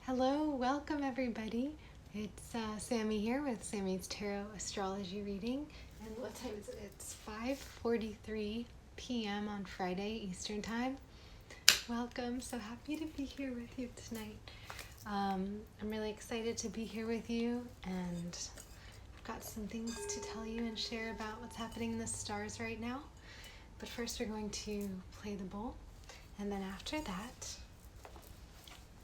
Hello, welcome everybody. It's Sammy here with Sammy's Tarot Astrology reading. And what time is it? It's 5:43 p.m. on Friday Eastern Time. Welcome, so happy to be here with you tonight. I'm really excited to be here with you, and I've got some things to tell you and share about what's happening in the stars right now. But first we're going to play the bowl, and then after that,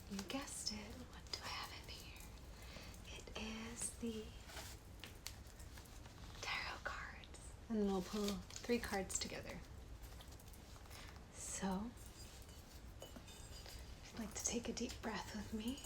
you guessed it. What do I have in here? It is the tarot cards. And then we'll pull 3 cards together. So, if you'd like to take a deep breath with me.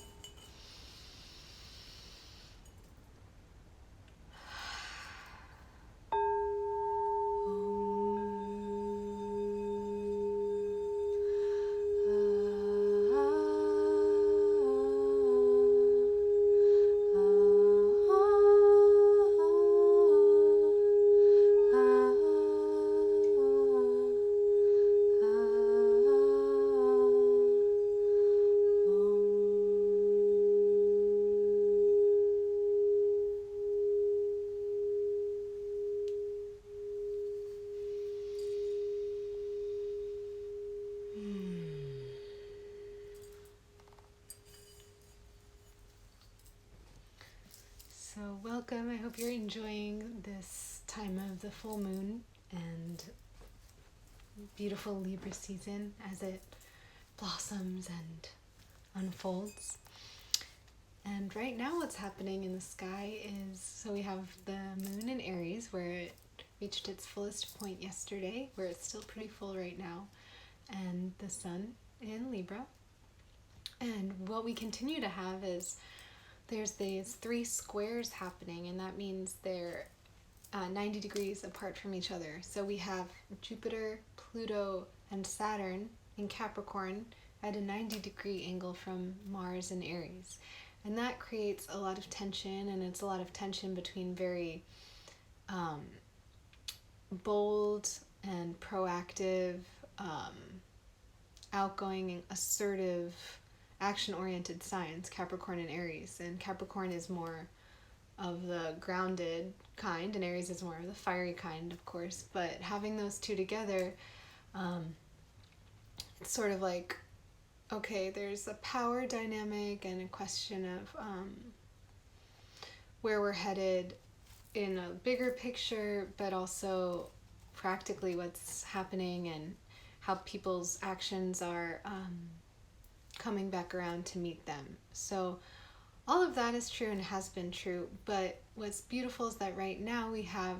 So welcome, I hope you're enjoying this time of the full moon and beautiful Libra season as it blossoms and unfolds. And right now what's happening in the sky is, so we have the moon in Aries where it reached its fullest point yesterday, where it's still pretty full right now, and the sun in Libra. And what we continue to have is there's these 3 squares happening, and that means they're 90 degrees apart from each other. So we have Jupiter, Pluto, and Saturn in Capricorn at a 90-degree angle from Mars in Aries. And that creates a lot of tension, and it's a lot of tension between very bold and proactive, outgoing and assertive, action-oriented signs, Capricorn and Aries. And Capricorn is more of the grounded kind, and Aries is more of the fiery kind, of course. But having those two together, it's sort of like, okay, there's a power dynamic and a question of where we're headed in a bigger picture, but also practically what's happening and how people's actions are coming back around to meet them. So all of that is true and has been true, but what's beautiful is that right now we have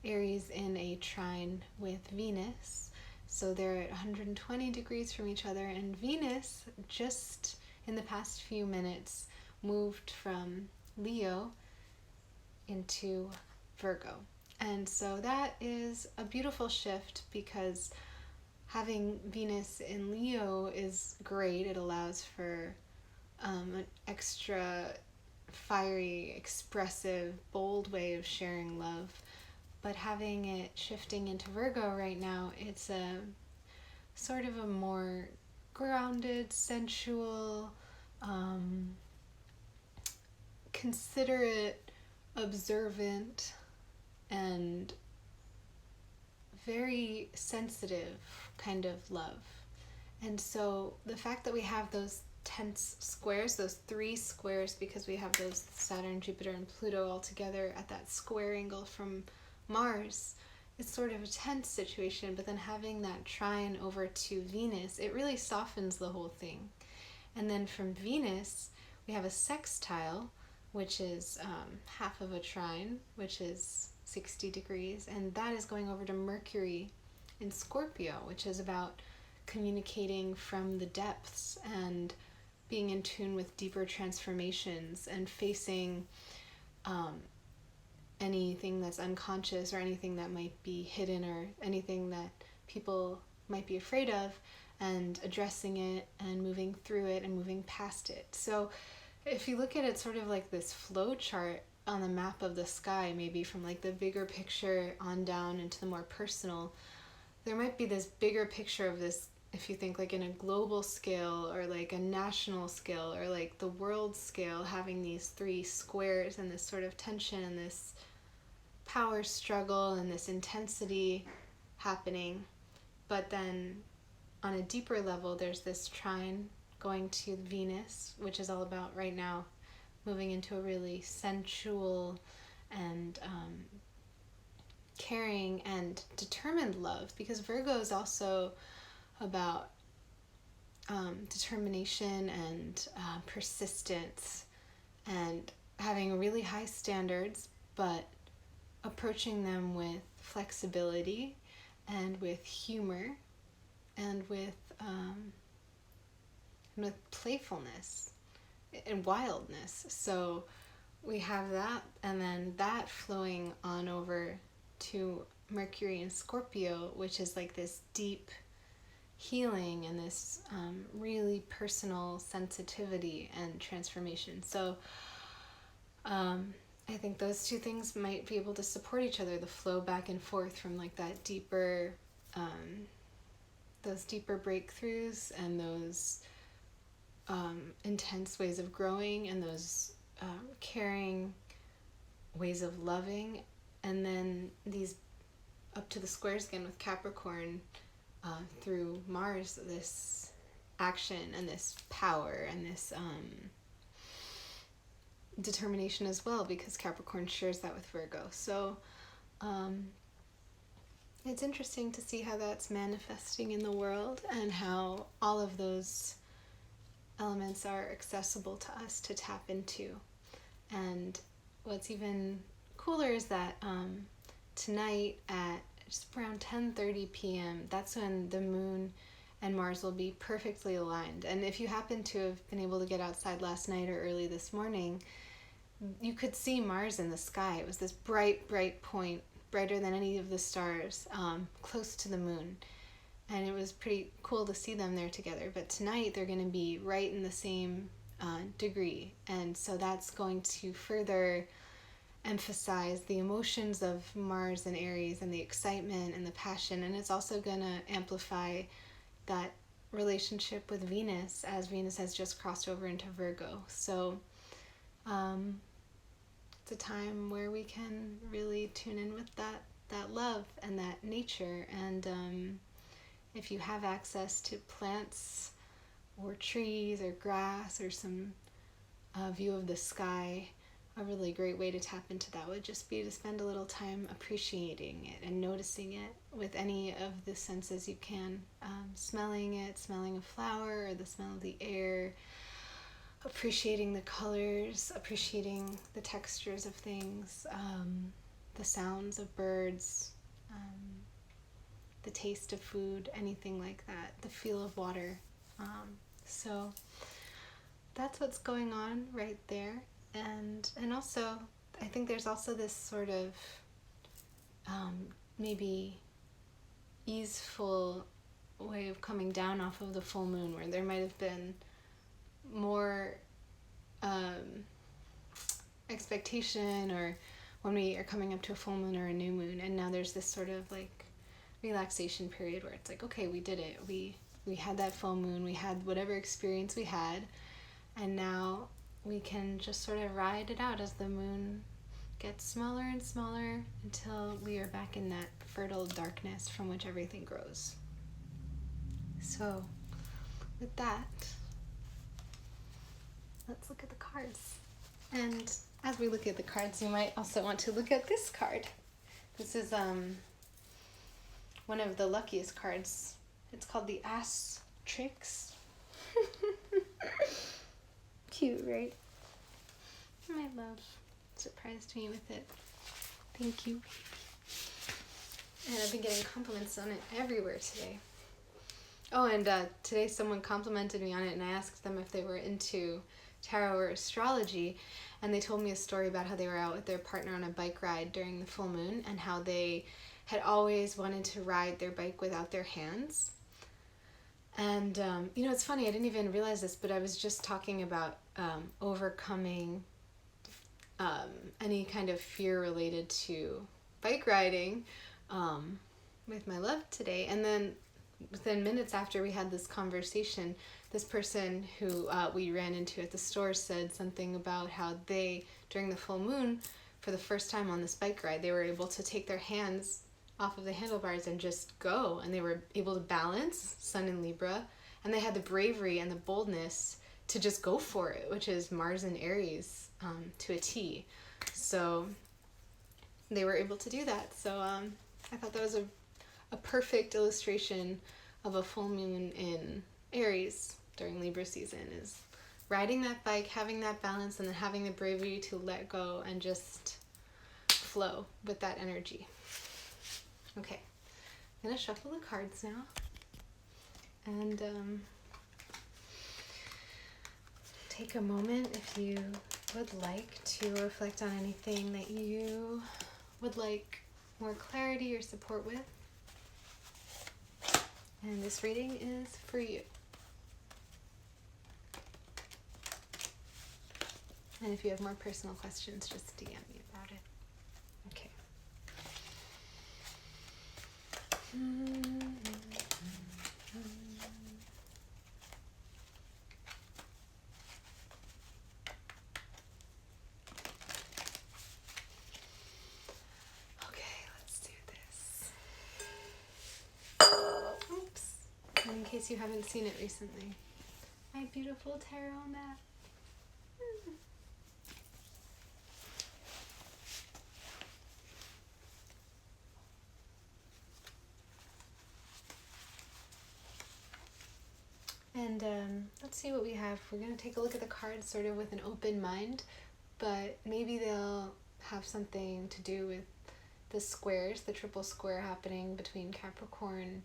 Aries in a trine with Venus. So they're at 120 degrees from each other, and Venus just in the past few minutes moved from Leo into Virgo. And so that is a beautiful shift, because having Venus in Leo is great. It allows for an extra fiery, expressive, bold way of sharing love. But having it shifting into Virgo right now, it's a sort of a more grounded, sensual, considerate, observant, and very sensitive kind of love. And so the fact that we have those tense squares, those 3 squares, because we have those Saturn, Jupiter, and Pluto all together at that square angle from Mars, it's sort of a tense situation. But then having that trine over to Venus, it really softens the whole thing. And then from Venus, we have a sextile, which is half of a trine, which is 60 degrees, and that is going over to Mercury in Scorpio, which is about communicating from the depths and being in tune with deeper transformations and facing anything that's unconscious or anything that might be hidden or anything that people might be afraid of, and addressing it and moving through it and moving past it. So if you look at it sort of like this flow chart on the map of the sky, maybe from like the bigger picture on down into the more personal, there might be this bigger picture of this if you think like in a global scale or like a national scale or like the world scale, having these three squares and this sort of tension and this power struggle and this intensity happening. But then on a deeper level, there's this trine going to Venus, which is all about right now moving into a really sensual and caring and determined love, because Virgo is also about determination and persistence and having really high standards, but approaching them with flexibility and with humor and with playfulness and wildness. So we have that, and then that flowing on over to Mercury in Scorpio, which is like this deep healing and this really personal sensitivity and transformation. So I think those two things might be able to support each other, the flow back and forth from like that deeper, those deeper breakthroughs and those intense ways of growing and those caring ways of loving, and then these up to the squares again with Capricorn through Mars, this action and this power and this determination as well, because Capricorn shares that with Virgo. So it's interesting to see how that's manifesting in the world and how all of those elements are accessible to us to tap into. And what's even cooler is that tonight at just around 10:30 p.m., that's when the moon and Mars will be perfectly aligned. And if you happen to have been able to get outside last night or early this morning, you could see Mars in the sky. It was this bright, bright point, brighter than any of the stars, close to the moon. And it was pretty cool to see them there together. But tonight they're going to be right in the same degree. And so that's going to further emphasize the emotions of Mars and Aries and the excitement and the passion. And it's also going to amplify that relationship with Venus, as Venus has just crossed over into Virgo. So it's a time where we can really tune in with that love and that nature. And if you have access to plants or trees or grass or some view of the sky, a really great way to tap into that would just be to spend a little time appreciating it and noticing it with any of the senses you can. Smelling it, smelling a flower or the smell of the air, appreciating the colors, appreciating the textures of things, the sounds of birds, the taste of food, anything like that, the feel of water. So that's what's going on right there. And also, I think there's also this sort of maybe easeful way of coming down off of the full moon, where there might have been more expectation, or when we are coming up to a full moon or a new moon, and now there's this sort of like relaxation period where it's like, okay, we did it, we had that full moon, we had whatever experience we had, and now we can just sort of ride it out as the moon gets smaller and smaller until we are back in that fertile darkness from which everything grows. So with that, let's look at the cards. And as we look at the cards, you might also want to look at this card. This is one of the luckiest cards. It's called the Astrix. Cute, right? My love surprised me with it. Thank you. And I've been getting compliments on it everywhere today. Oh, and today someone complimented me on it, and I asked them if they were into tarot or astrology, and they told me a story about how they were out with their partner on a bike ride during the full moon, and how they had always wanted to ride their bike without their hands. And it's funny, I didn't even realize this, but I was just talking about overcoming any kind of fear related to bike riding with my love today. And then within minutes after we had this conversation, this person who we ran into at the store said something about how they, during the full moon, for the first time on this bike ride, they were able to take their hands off of the handlebars and just go, and they were able to balance, Sun in Libra, and they had the bravery and the boldness to just go for it, which is Mars and Aries to a T. So they were able to do that. So I thought that was a perfect illustration of a full moon in Aries during Libra season, is riding that bike, having that balance, and then having the bravery to let go and just flow with that energy. Okay, I'm gonna shuffle the cards now, and take a moment if you would like to reflect on anything that you would like more clarity or support with. And this reading is for you. And if you have more personal questions, just DM me about it. Okay. Okay, let's do this. Oops. In case you haven't seen it recently, my beautiful tarot mat. And let's see what we have. We're going to take a look at the cards sort of with an open mind, but maybe they'll have something to do with the squares, the triple square happening between Capricorn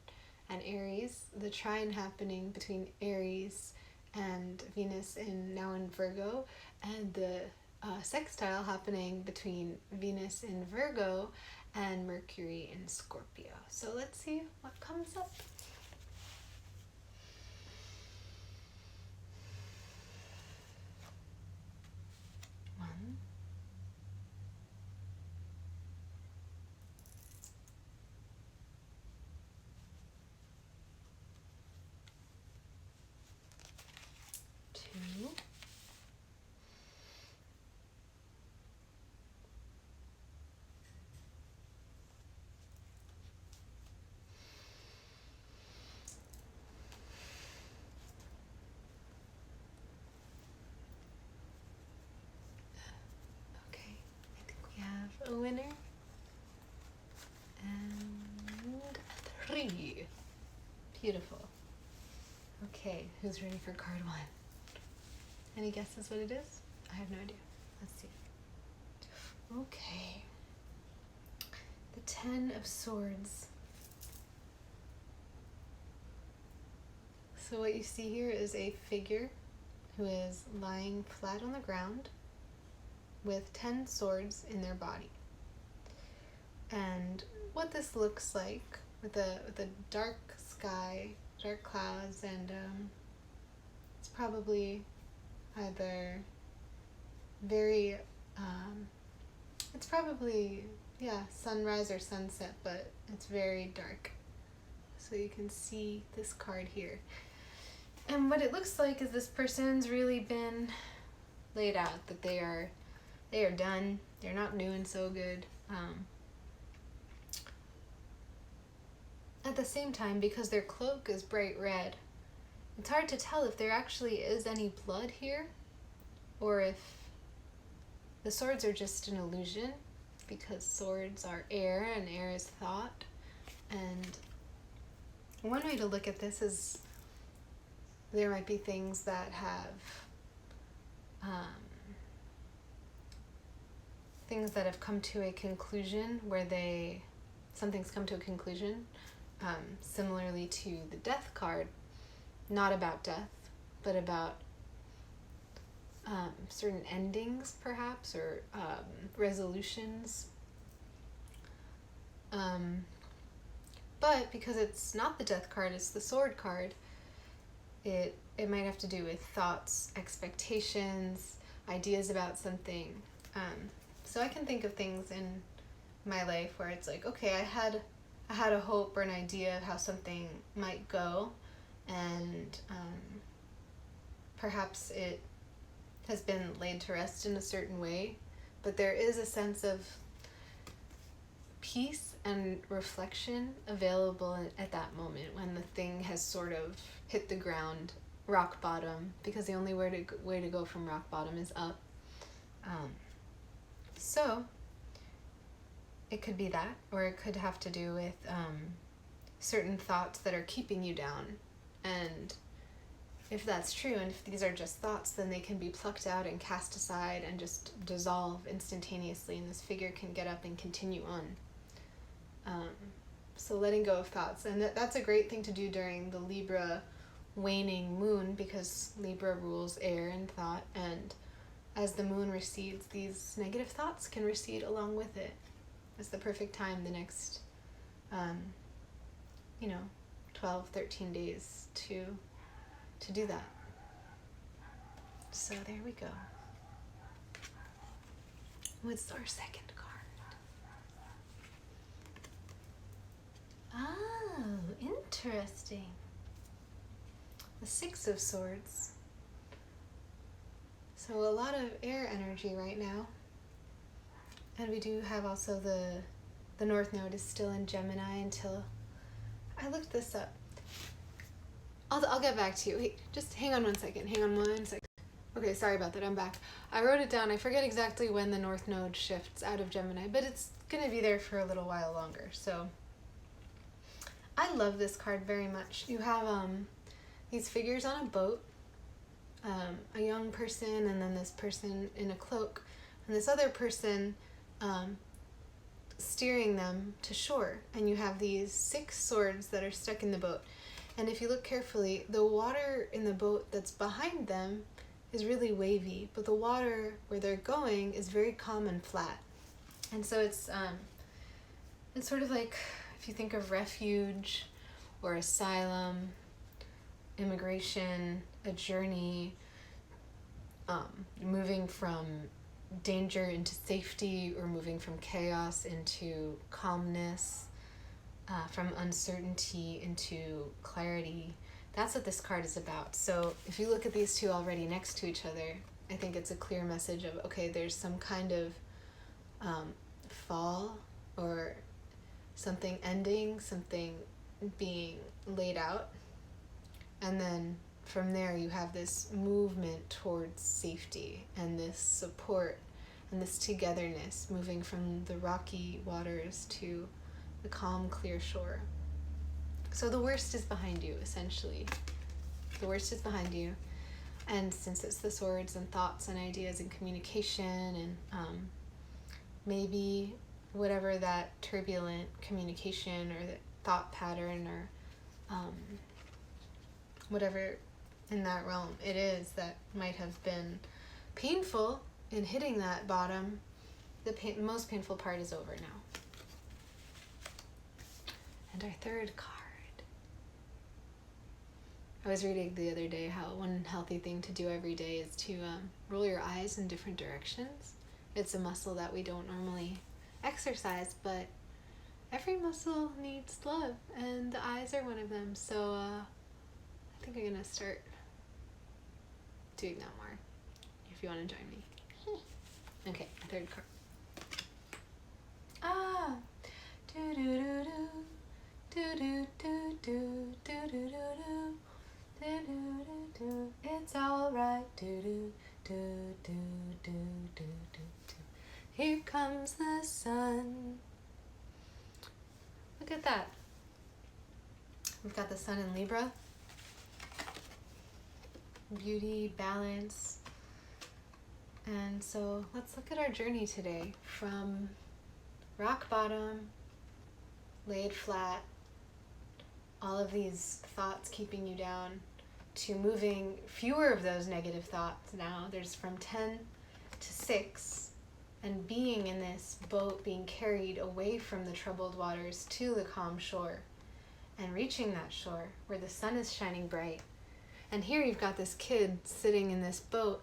and Aries, the trine happening between Aries and Venus now in Virgo, and the sextile happening between Venus in Virgo and Mercury in Scorpio. So let's see what comes up. One, two, okay, I think we have a winner, and a 3. Beautiful. Okay, who's ready for card 1? Any guesses what it is? I have no idea. Let's see. Okay. The 10 of Swords. So what you see here is a figure who is lying flat on the ground with 10 swords in their body. And what this looks like with a dark sky, dark clouds, and it's probably either very, it's probably, sunrise or sunset, but it's very dark. So you can see this card here. And what it looks like is this person's really been laid out, that they are done. They're not doing so good. At the same time, because their cloak is bright red, it's hard to tell if there actually is any blood here, or if the swords are just an illusion, because swords are air and air is thought. And one way to look at this is there might be things that have come to a conclusion, where something's come to a conclusion, similarly to the death card, not about death, but about certain endings, perhaps, or resolutions. But because it's not the death card, it's the sword card, it might have to do with thoughts, expectations, ideas about something. So I can think of things in my life where it's like, okay, I I had a hope or an idea of how something might go, and perhaps it has been laid to rest in a certain way, but there is a sense of peace and reflection available at that moment when the thing has sort of hit the ground, rock bottom, because the only way to go from rock bottom is up. So it could be that, or it could have to do with certain thoughts that are keeping you down. And if that's true, and if these are just thoughts, then they can be plucked out and cast aside and just dissolve instantaneously, and this figure can get up and continue on. So letting go of thoughts. And that's a great thing to do during the Libra waning moon, because Libra rules air and thought, and as the moon recedes, these negative thoughts can recede along with it. It's the perfect time the next 12, 13 days to do that. So there we go. What's our second card? Oh, interesting. The Six of Swords. So a lot of air energy right now. And we do have also the North Node is still in Gemini until I looked this up. I'll get back to you. Wait, just hang on one second. Okay, sorry about that. I'm back. I wrote it down. I forget exactly when the North Node shifts out of Gemini, but it's going to be there for a little while longer. So I love this card very much. You have these figures on a boat, a young person, and then this person in a cloak, and this other person steering them to shore. And you have these 6 swords that are stuck in the boat. And if you look carefully, the water in the boat that's behind them is really wavy, but the water where they're going is very calm and flat. And so it's sort of like, if you think of refuge or asylum, immigration, a journey, moving from danger into safety, or moving from chaos into calmness, from uncertainty into clarity. That's what this card is about. So if you look at these two already next to each other, I think it's a clear message of, okay, there's some kind of fall, or something ending, something being laid out. And then from there you have this movement towards safety and this support and this togetherness, moving from the rocky waters to the calm, clear shore. So the worst is behind you, essentially. The worst is behind you. And since it's the swords and thoughts and ideas and communication, and maybe whatever that turbulent communication or the thought pattern, or whatever in that realm it is that might have been painful in hitting that bottom, the most painful part is over now. And our third card. I was reading the other day how one healthy thing to do every day is to roll your eyes in different directions. It's a muscle that we don't normally exercise, but every muscle needs love, and the eyes are one of them. So I think I'm going to start doing that more, if you want to join me. Okay, third card. Ah! Do-do-do-do. Do-do-do-do. Do-do-do-do. Do-do-do-do. It's alright. Do-do-do-do-do-do-do. Here comes the sun. Look at that. We've got the sun in Libra. Beauty, balance. And so let's look at our journey today from rock bottom, laid flat, all of these thoughts keeping you down, to moving fewer of those negative thoughts now. There's from 10 to 6, and being in this boat, being carried away from the troubled waters to the calm shore, and reaching that shore where the sun is shining bright. And here you've got this kid sitting in this boat,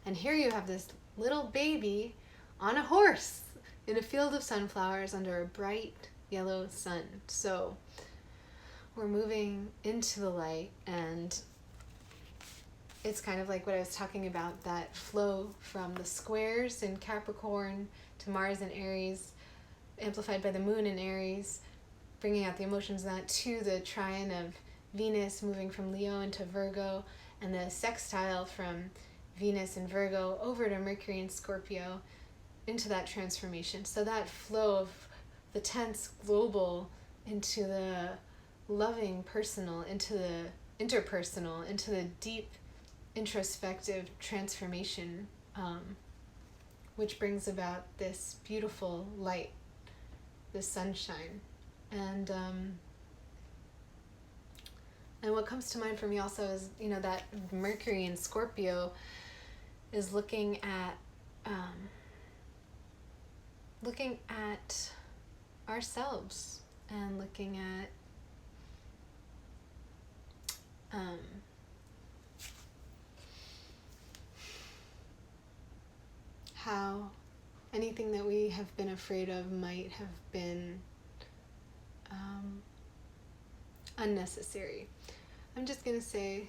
and here you have this little baby on a horse in a field of sunflowers under a bright yellow sun. So we're moving into the light, and it's kind of like what I was talking about, that flow from the squares in Capricorn to Mars in Aries, amplified by the moon in Aries, bringing out the emotions of that, to the trine of Venus moving from Leo into Virgo, and the sextile from Venus and Virgo over to Mercury and Scorpio into that transformation. So that flow of the tense global into the loving personal, into the interpersonal, into the deep introspective transformation, which brings about this beautiful light, this sunshine. And what comes to mind for me also is, that Mercury in Scorpio is looking at ourselves, and looking at how anything that we have been afraid of might have been unnecessary. I'm just going to say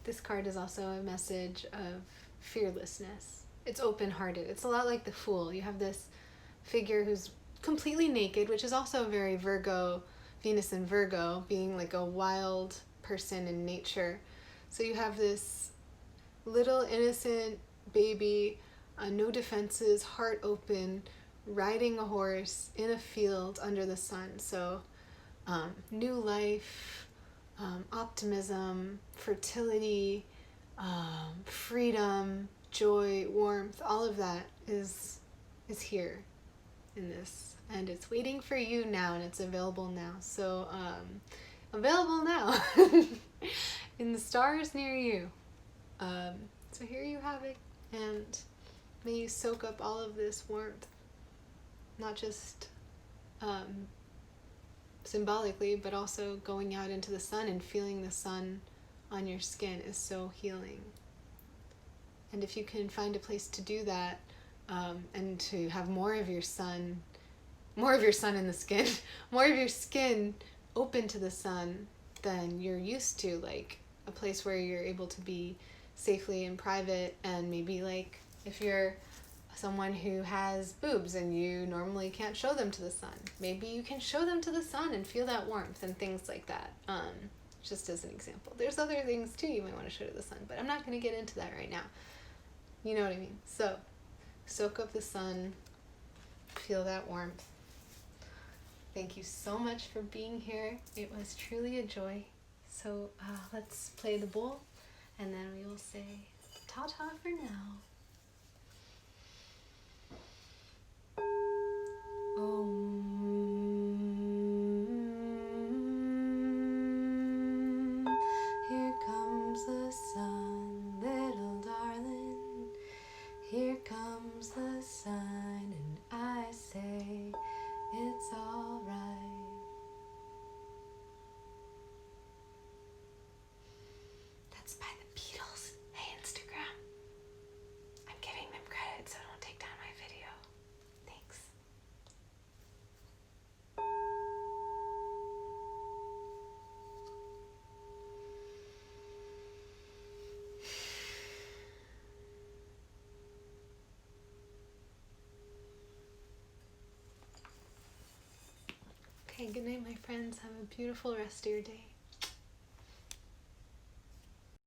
this card is also a message of fearlessness. It's open-hearted. It's a lot like the Fool. You have this figure who's completely naked, which is also very Virgo, Venus and Virgo, being like a wild person in nature. So you have this little innocent baby, no defenses, heart open, riding a horse in a field under the sun. So new life, optimism, fertility, freedom, joy, warmth, all of that is here in this, and it's waiting for you now, and it's available now. So available now in the stars near you. So here you have it, and may you soak up all of this warmth, not just symbolically, but also going out into the sun and feeling the sun on your skin is so healing. And if you can find a place to do that, and to have more of your sun in the skin, more of your skin open to the sun than you're used to, like a place where you're able to be safely in private, and maybe like if you're someone who has boobs and you normally can't show them to the sun, maybe you can show them to the sun and feel that warmth and things like that. Just as an example. There's other things too you might want to show to the sun, but I'm not going to get into that right now. You know what I mean? So, soak up the sun, feel that warmth. Thank you so much for being here. It was truly a joy. So let's play the bowl, and then we will say ta-ta for now. Here comes the sun, little darling. Here comes the sun, and I say it's all right. That's by the Beatles. Hey, Instagram. I'm giving them credit, so don't take down my video. Thanks. Okay, good night, my friends. Have a beautiful rest of your day.